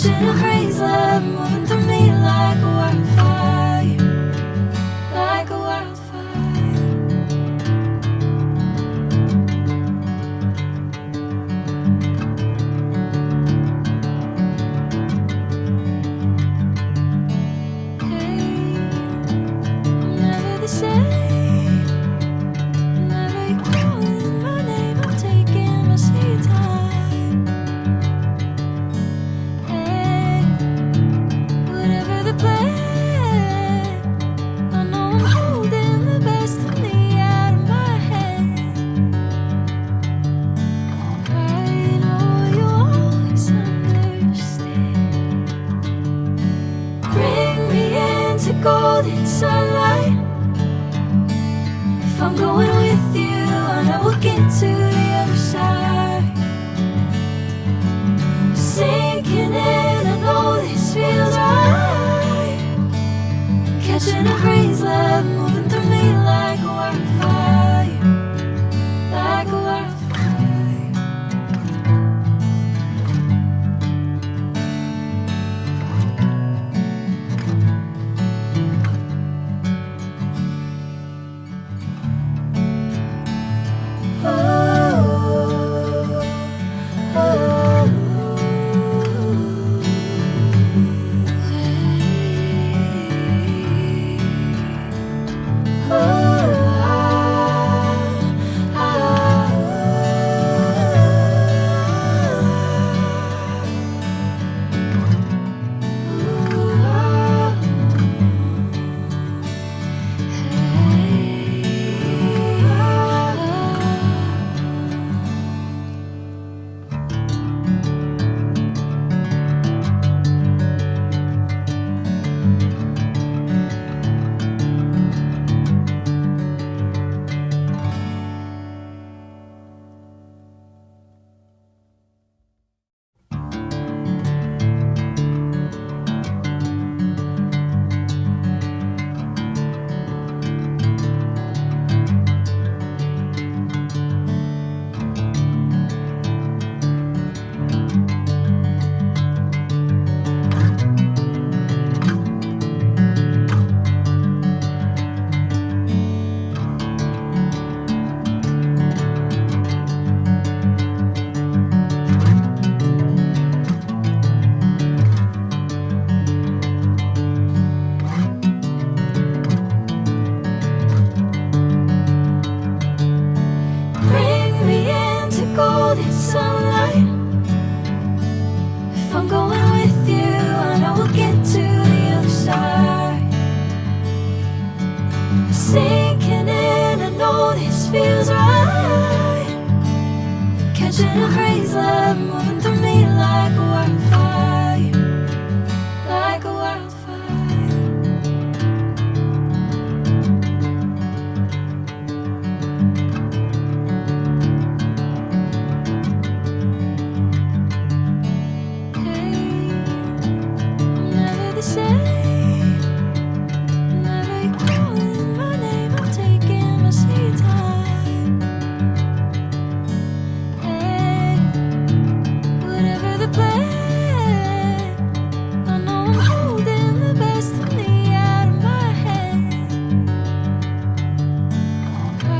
catching a crazy love moving through me like a wildfire, like a wildfire. Hey, I'm never the same. Whenever you're calling my name, I'm taking my sweet time. Hey, whatever the plan, I know I'm holding the best of me out of my hand. I know you always understand. Bring me into golden sunlight. If I'm going with you, I know we'll get to the other side. Sinking in, I know this feels right. Catching a crazy love moving through me like a wildfire, like a wildfire. Bring me into golden sunlight. If I'm going with you, I know we'll get to the other side. Sinking in, I know this feels right. Catching a crazy love moving through me like a wildfire, like a wildfire. Hey, I'm never the same. Whenever you're calling my name, I'm taking my sweet time. Hey, whatever the plan, I know I'm holding the best of me out of my hand. I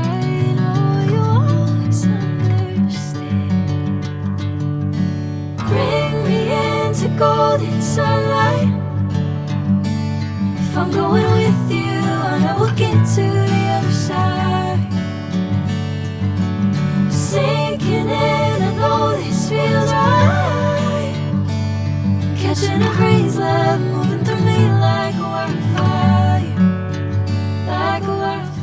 know you always understand. Bring me into golden sunlight. If I'm going with you, I know we'll get to the other side. Sinking in, I know this feels right. Catching a crazy love moving through me like a wildfire, like a wildfire.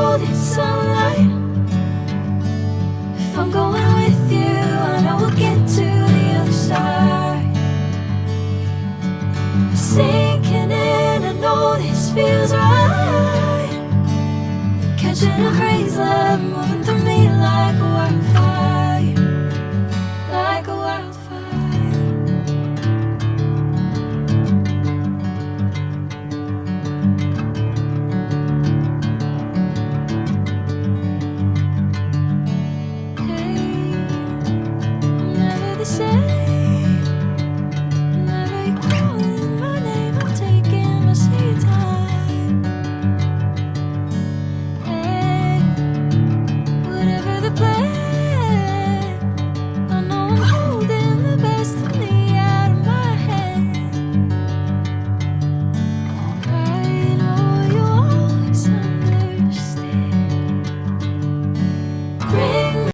golden sunlight. If I'm going with you, I know we'll get to the other side. Sinking in, I know this feels right. Catching a breeze, love, moving